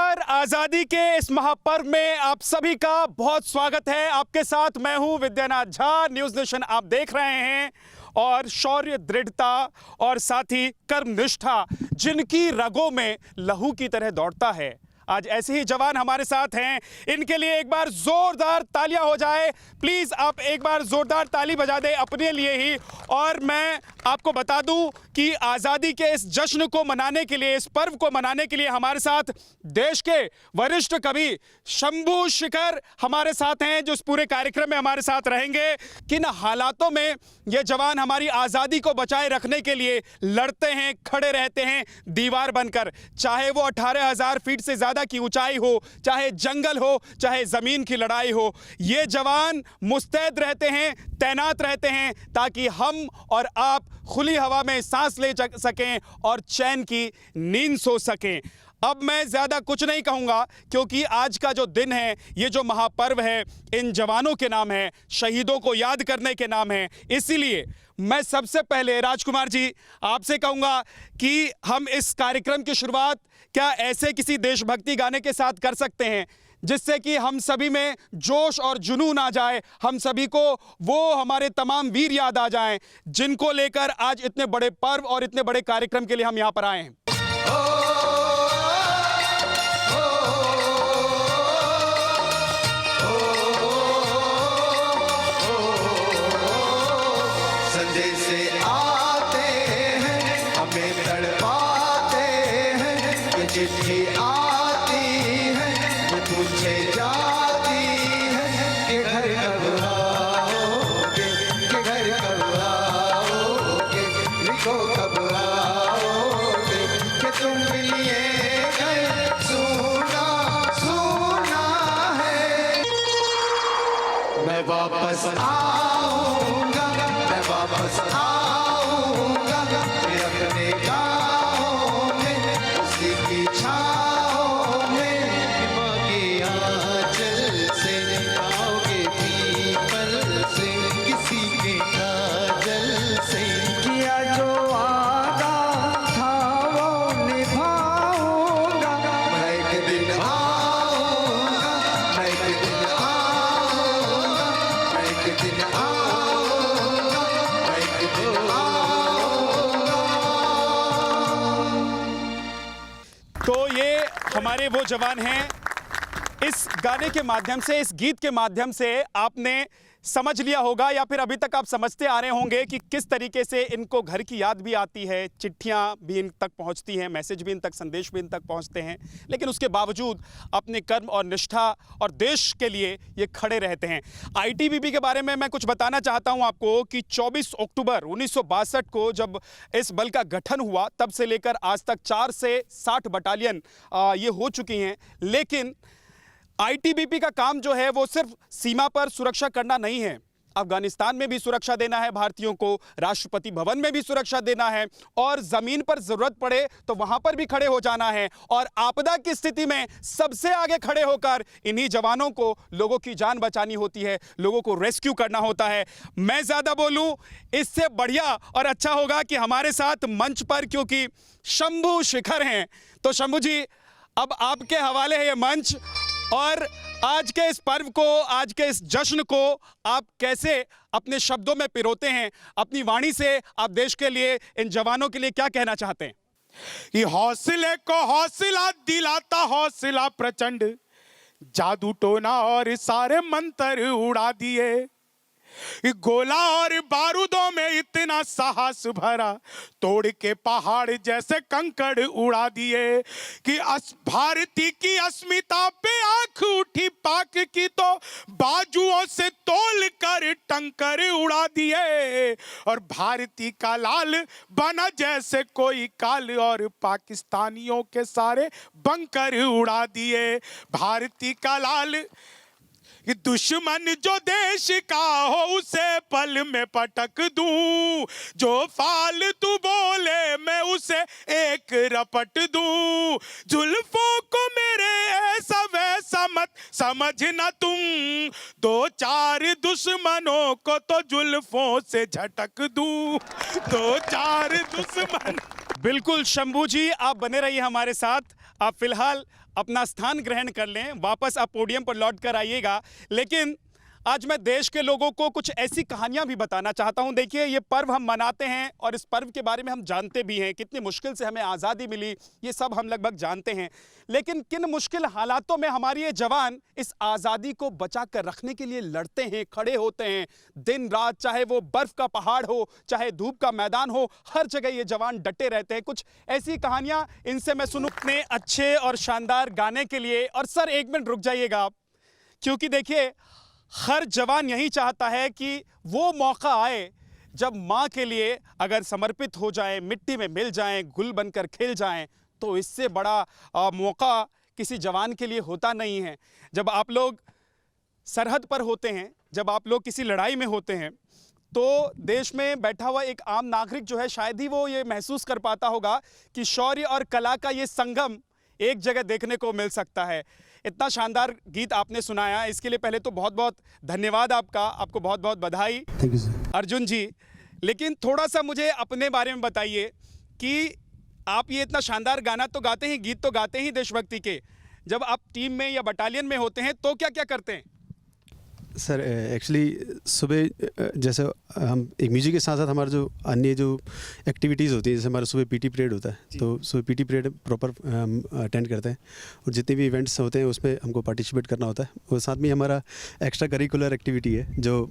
नमस्कार। आजादी के इस महापर्व में आप सभी का बहुत स्वागत है। आपके साथ मैं हूं विद्यानाथ झा। न्यूज नेशन आप देख रहे हैं और शौर्य, दृढ़ता और साथ ही कर्मनिष्ठा जिनकी रगों में लहू की तरह दौड़ता है, आज ऐसे ही जवान हमारे साथ हैं। इनके लिए एक बार जोरदार तालियां हो जाए प्लीज। आप एक बार जोरदार ताली बजा दें अपने लिए ही। और मैं आपको बता दूं कि आजादी के इस जश्न को मनाने के लिए, इस पर्व को मनाने के लिए हमारे साथ देश के वरिष्ठ कवि शंभू शिखर हमारे साथ हैं, जो इस पूरे कार्यक्रम में हमारे साथ रहेंगे। किन हालातों में ये जवान हमारी आजादी को बचाए रखने के लिए लड़ते हैं, खड़े रहते हैं दीवार बनकर, चाहे वो 18,000 फीट से ज्यादा की ऊंचाई हो, चाहे जंगल हो, चाहे जमीन की लड़ाई हो। ये जवान मुस्तैद रहते हैं, तैनात रहते हैं ताकि हम और आप खुली हवा में सांस ले सकें और चैन की नींद सो सकें। अब मैं ज्यादा कुछ नहीं कहूंगा क्योंकि आज का जो दिन है, ये जो महापर्व है, इन जवानों के नाम है, शहीदों को याद करने के नाम है। इसीलिए मैं सबसे पहले राजकुमार जी आपसे कहूंगा कि हम इस कार्यक्रम की शुरुआत क्या ऐसे किसी देशभक्ति गाने के साथ कर सकते हैं जिससे कि हम सभी में जोश और जुनून आ जाए, हम सभी को वो हमारे तमाम वीर याद आ जाएं जिनको लेकर आज इतने बड़े पर्व और इतने बड़े कार्यक्रम के लिए हम यहां पर आए हैं। संजय से आते हैं, हमें तड़पाते हैं, ये चिट्ठी आती है, ये पूछे जाती है कि घर कब आओगे, कि घर कब आओगे, लिखो कब आओगे, कि तुम मिलिए घर सुना सुना है। मैं वापस आऊंगा, मैं वापस आऊंगा, मैं अपने गाँव में, उसी की छाँव में, माँ के आंचल से, गाँव के पीपल से, किसी के काजल से, किया जो वादा था वो निभाऊंगा। मैं एक दिन आऊंगा, मैं एक दिन आऊंगा, मैं एक दिन आऊंगा, मैं एक दिन आऊंगा। तो ये हमारे वो जवान हैं। इस गाने के माध्यम से, इस गीत के माध्यम से आपने समझ लिया होगा या फिर अभी तक आप समझते आ रहे होंगे कि किस तरीके से इनको घर की याद भी आती है, चिट्ठियां भी इन तक पहुंचती हैं, मैसेज भी इन तक, संदेश भी इन तक पहुंचते हैं, लेकिन उसके बावजूद अपने कर्म और निष्ठा और देश के लिए ये खड़े रहते हैं। आईटीबीपी के बारे में मैं कुछ बताना चाहता हूं आपको कि 24 अक्टूबर 1962 को जब इस बल का गठन हुआ, तब से लेकर आज तक 4 से 60 बटालियन ये हो चुकी हैं। लेकिन आईटीबीपी का काम जो है वो सिर्फ सीमा पर सुरक्षा करना नहीं है, अफगानिस्तान में भी सुरक्षा देना है भारतीयों को, राष्ट्रपति भवन में भी सुरक्षा देना है, और जमीन पर जरूरत पड़े तो वहां पर भी खड़े हो जाना है, और आपदा की स्थिति में सबसे आगे खड़े होकर इन्हीं जवानों को लोगों की जान बचानी होती है, लोगों को रेस्क्यू करना होता है। मैं ज्यादा बोलूं इससे बढ़िया और अच्छा होगा कि हमारे साथ मंच पर क्योंकि शंभू शिखर हैं, तो शंभू जी अब आपके हवाले है ये मंच, और आज के इस पर्व को, आज के इस जश्न को आप कैसे अपने शब्दों में पिरोते हैं, अपनी वाणी से आप देश के लिए, इन जवानों के लिए क्या कहना चाहते हैं? कि हौसले को हौसला दिलाता हौसला प्रचंड, जादू टोना और सारे मंत्र उड़ा दिए, गोला और बारूदों में इतना साहस भरा, तोड़ के पहाड़ जैसे कंकड़ उड़ा दिए, कि भारती की अस्मिता पे आंख उठी पाक की तो बाजुओं से तोल कर टंकर उड़ा दिए, और भारती का लाल बना जैसे कोई काल, और पाकिस्तानियों के सारे बंकर उड़ा दिए। भारती का लाल, कि दुश्मन जो देश का हो उसे पल में पटक दूं, जो फालतू बोले मैं उसे एक रपट दूं, जुल्फों को मेरे ऐसा वैसा मत समझना तुम, दो चार दुश्मनों को तो जुल्फों से झटक दूं, दो चार दुश्मन। बिल्कुल शंभू जी, आप बने रहिए हमारे साथ। आप फिलहाल अपना स्थान ग्रहण कर लें, वापस आप पोडियम पर लौट कर आइएगा। लेकिन आज मैं देश के लोगों को कुछ ऐसी कहानियां भी बताना चाहता हूं। देखिए, ये पर्व हम मनाते हैं और इस पर्व के बारे में हम जानते भी हैं, कितनी मुश्किल से हमें आज़ादी मिली, ये सब हम लगभग जानते हैं। लेकिन किन मुश्किल हालातों में हमारे ये जवान इस आज़ादी को बचा कर रखने के लिए लड़ते हैं, खड़े होते हैं दिन रात, चाहे वो बर्फ़ का पहाड़ हो, चाहे धूप का मैदान हो, हर जगह ये जवान डटे रहते हैं। कुछ ऐसी कहानियाँ इनसे मैं सुनूं अपने अच्छे और शानदार गाने के लिए। और सर, एक मिनट रुक जाइएगा आप, क्योंकि देखिए, हर जवान यही चाहता है कि वो मौका आए जब माँ के लिए अगर समर्पित हो जाए, मिट्टी में मिल जाएं, गुल बनकर खिल जाएं, तो इससे बड़ा मौका किसी जवान के लिए होता नहीं है। जब आप लोग सरहद पर होते हैं, जब आप लोग किसी लड़ाई में होते हैं, तो देश में बैठा हुआ एक आम नागरिक जो है, शायद ही वो ये महसूस कर पाता होगा कि शौर्य और कला का ये संगम एक जगह देखने को मिल सकता है। इतना शानदार गीत आपने सुनाया, इसके लिए पहले तो बहुत बहुत धन्यवाद आपका, आपको बहुत बहुत बधाई। Thank you sir. Arjun ji, लेकिन थोड़ा सा मुझे अपने बारे में बताइए कि आप ये इतना शानदार गाना तो गाते हैं, गीत तो गाते ही देशभक्ति के, जब आप टीम में या बटालियन में होते हैं तो क्या क्या करते हैं? सर एक्चुअली सुबह जैसे हम एक म्यूजिक के साथ साथ हमारा जो अन्य जो एक्टिविटीज़ होती है, जैसे हमारा सुबह पीटी पीरियड होता है, तो सुबह पीटी पीरियड प्रॉपर हम अटेंड करते हैं और जितने भी इवेंट्स होते हैं उसमें हमको पार्टिसिपेट करना होता है। और साथ में हमारा एक्स्ट्रा करिकुलर एक्टिविटी है जो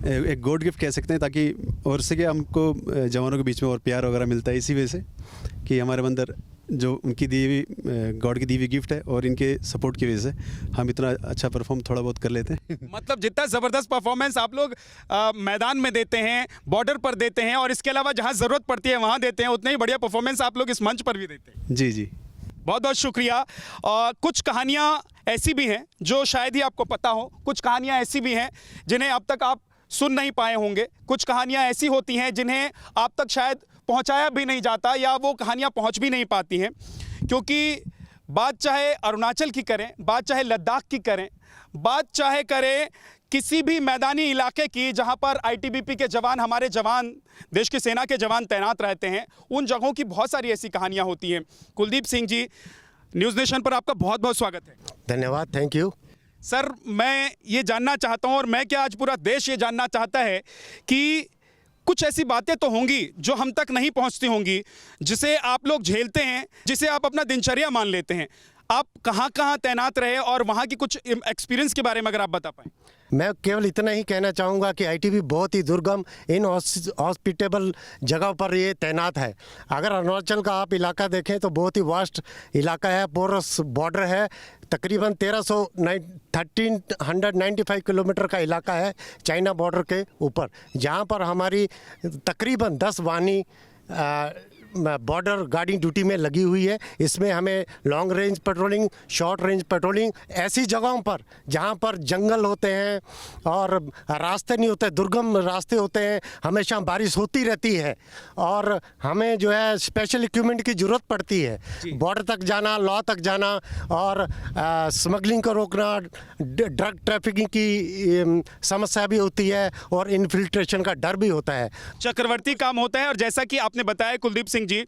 एक गॉड गिफ्ट कह सकते हैं, ताकि और से क्या हमको जवानों के बीच में और प्यार वगैरह मिलता है, इसी वजह से कि हमारे अंदर जो उनकी दी हुई गॉड की दी हुई गिफ्ट है और इनके सपोर्ट की वजह से हम इतना अच्छा परफॉर्म थोड़ा बहुत कर लेते हैं। मतलब जितना ज़बरदस्त परफॉर्मेंस आप लोग मैदान में देते हैं, बॉर्डर पर देते हैं और इसके अलावा जहां ज़रूरत पड़ती है वहां देते हैं, उतना ही बढ़िया परफॉर्मेंस आप लोग इस मंच पर भी देते हैं। जी जी, बहुत बहुत शुक्रिया। कुछ कहानियाँ ऐसी भी हैं जो शायद ही आपको पता हो, कुछ कहानियाँ ऐसी भी हैं जिन्हें अब तक आप सुन नहीं पाए होंगे, कुछ कहानियाँ ऐसी होती हैं जिन्हें आप तक शायद पहुंचाया भी नहीं जाता या वो कहानियां पहुंच भी नहीं पाती हैं। क्योंकि बात चाहे अरुणाचल की करें, बात चाहे लद्दाख की करें, बात चाहे करें किसी भी मैदानी इलाके की जहां पर आईटीबीपी के जवान, हमारे जवान, देश की सेना के जवान तैनात रहते हैं, उन जगहों की बहुत सारी ऐसी कहानियां होती हैं। कुलदीप सिंह जी, न्यूज़ नेशन पर आपका बहुत बहुत स्वागत है। धन्यवाद, थैंक यू सर। मैं ये जानना चाहता हूँ, और मैं क्या, आज पूरा देश ये जानना चाहता है कि कुछ ऐसी बातें तो होंगी जो हम तक नहीं पहुंचती होंगी, जिसे आप लोग झेलते हैं, जिसे आप अपना दिनचर्या मान लेते हैं। आप कहां कहां तैनात रहे और वहां की कुछ एक्सपीरियंस के बारे में अगर आप बता पाएं। मैं केवल इतना ही कहना चाहूँगा कि आईटीबी बहुत ही दुर्गम, इन हॉस्पिटेबल जगह पर ये तैनात है। अगर अरुणाचल का आप इलाका देखें तो बहुत ही वास्ट इलाका है, पोरस बॉर्डर है, तकरीबन 1395 किलोमीटर का इलाका है चाइना बॉर्डर के ऊपर, जहाँ पर हमारी तकरीबन 10 वाहिनी बॉर्डर गार्डिंग ड्यूटी में लगी हुई है। इसमें हमें long range patrolling, short range patrolling, ऐसी जगहों पर जहां पर जंगल होते हैं और रास्ते नहीं होते, दुर्गम रास्ते होते हैं, हमेशा बारिश होती रहती है और हमें जो है स्पेशल इक्विपमेंट की ज़रूरत पड़ती है। बॉर्डर तक जाना, लॉ तक जाना और स्मगलिंग को रोकना, ड्रग ट्रैफिकिंग की समस्या भी होती है और इन्फिल्ट्रेशन का डर भी होता है। चक्रवर्ती काम होता है। और जैसा कि आपने बताया कुलदीप सिंह जी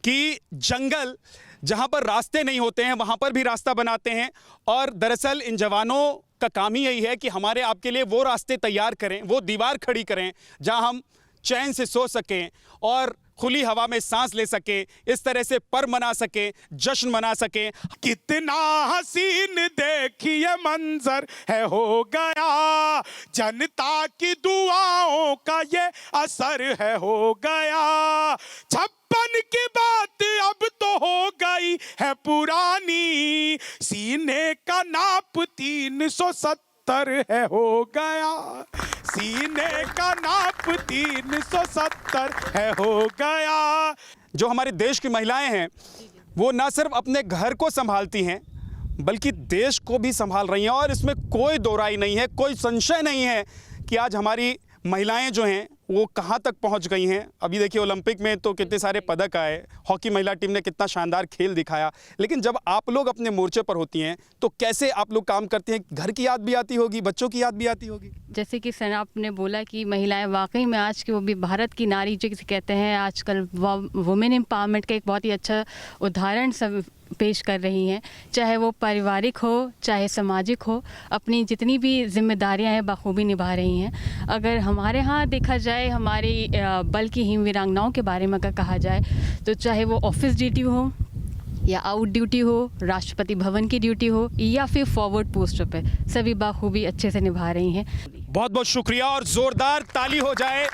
कि जंगल जहां पर रास्ते नहीं होते हैं वहां पर भी रास्ता बनाते हैं, और दरअसल इन जवानों का काम ही यही है कि हमारे आपके लिए वो रास्ते तैयार करें, वो दीवार खड़ी करें जहां हम चैन से सो सकें और खुली हवा में सांस ले सके, इस तरह से पर्व मना सके, जश्न मना सके। कितना हसीन देखिए मंजर है हो गया, जनता की दुआओं का ये असर है हो गया। 56 की बात अब तो हो गई है पुरानी, सीने का नाप 370 है हो गया, सीने का नाप 370 है हो गया। जो हमारे देश की महिलाएं हैं वो ना सिर्फ अपने घर को संभालती हैं बल्कि देश को भी संभाल रही हैं, और इसमें कोई दो राय नहीं है, कोई संशय नहीं है कि आज हमारी महिलाएं जो हैं वो कहाँ तक पहुँच गई हैं। अभी देखिए ओलंपिक में तो कितने सारे पदक आए, हॉकी महिला टीम ने कितना शानदार खेल दिखाया, लेकिन जब आप लोग अपने मोर्चे पर होती हैं तो कैसे आप लोग काम करते हैं? घर की याद भी आती होगी, बच्चों की याद भी आती होगी। जैसे कि सर आपने बोला कि महिलाएं वाकई में आज की वो भी भारत की नारी जिसे कहते हैं आजकल वुमेन एम्पावरमेंट का एक बहुत ही अच्छा उदाहरण सब पेश कर रही हैं, चाहे वो पारिवारिक हो चाहे सामाजिक हो, अपनी जितनी भी जिम्मेदारियां हैं बखूबी निभा रही हैं। अगर हमारे यहाँ देखा जाए, हमारी बल की हिम वीरांगनाओं के बारे में अगर कहा जाए तो चाहे वो ऑफिस ड्यूटी हो या आउट ड्यूटी हो, राष्ट्रपति भवन की ड्यूटी हो या फिर फॉरवर्ड पोस्ट पे, सभी बखूबी अच्छे से निभा रही हैं। बहुत बहुत शुक्रिया और जोरदार ताली हो जाए,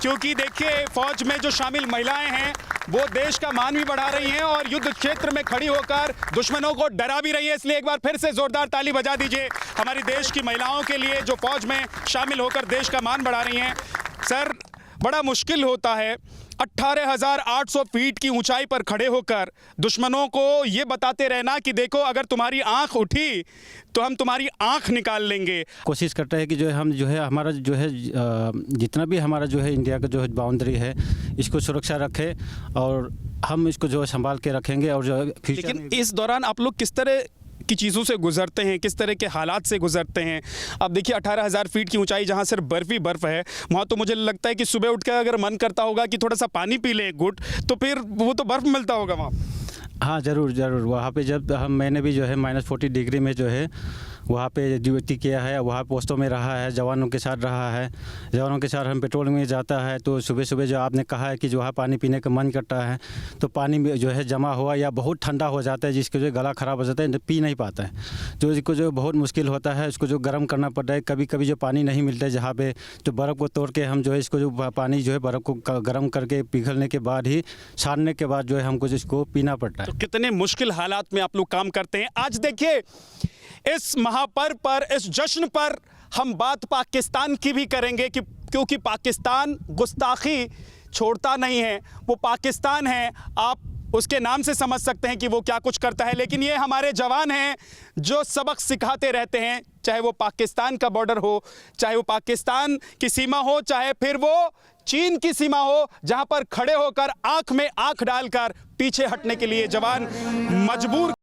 क्योंकि देखिए फौज में जो शामिल महिलाएं हैं वो देश का मान भी बढ़ा रही हैं और युद्ध क्षेत्र में खड़ी होकर दुश्मनों को डरा भी रही है। इसलिए एक बार फिर से जोरदार ताली बजा दीजिए हमारी देश की महिलाओं के लिए जो फौज में शामिल होकर देश का मान बढ़ा रही हैं। सर, बड़ा मुश्किल होता है 18,800 फीट की ऊंचाई पर खड़े होकर दुश्मनों को ये बताते रहना कि देखो अगर तुम्हारी आंख उठी तो हम तुम्हारी आंख निकाल लेंगे। कोशिश करते हैं कि जो है हम जो है हमारा जो है जितना भी हमारा जो है इंडिया का जो है बाउंड्री है इसको सुरक्षा रखें और हम इसको जो है संभाल के रखेंगे। और जो है लेकिन इस दौरान आप लोग किस तरह की चीज़ों से गुजरते हैं, किस तरह के हालात से गुजरते हैं? अब देखिए 18,000 फीट की ऊंचाई जहां सिर्फ बर्फ ही बर्फ है, वहां तो मुझे लगता है कि सुबह उठ कर अगर मन करता होगा कि थोड़ा सा पानी पी ले एक घुट, तो फिर वो तो बर्फ मिलता होगा वहाँ। हाँ ज़रूर ज़रूर, वहाँ पे जब मैंने भी जो है -40 डिग्री में जो है वहाँ पे ड्यूटी किया है, वहाँ पोस्टों में रहा है, जवानों के साथ रहा है। जवानों के साथ हम पेट्रोल में जाता है तो सुबह सुबह जो आपने कहा है कि जो है पानी पीने का मन करता है तो पानी में जो है जमा हुआ या बहुत ठंडा हो जाता है जिसके जो गला ख़राब हो जाता है, पी नहीं पाता है, जो इसको जो बहुत मुश्किल होता है, इसको जो गर्म करना पड़ता है। कभी कभी जो पानी नहीं मिलता है जहाँ पे तो बर्फ़ को तोड़ के हम जो है इसको जो पानी जो है बर्फ़ को गर्म करके पिघलने के बाद ही छानने के बाद जो है हमको इसको पीना पड़ता है। तो कितने मुश्किल हालात में आप लोग काम करते हैं। आज देखिए इस महापर्व पर, इस जश्न पर हम बात पाकिस्तान की भी करेंगे कि क्योंकि पाकिस्तान गुस्ताखी छोड़ता नहीं है। वो पाकिस्तान है, आप उसके नाम से समझ सकते हैं कि वो क्या कुछ करता है, लेकिन ये हमारे जवान हैं जो सबक सिखाते रहते हैं, चाहे वो पाकिस्तान का बॉर्डर हो, चाहे वो पाकिस्तान की सीमा हो, चाहे फिर वो चीन की सीमा हो, जहां पर खड़े होकर आंख में आंख डालकर पीछे हटने के लिए जवान मजबूर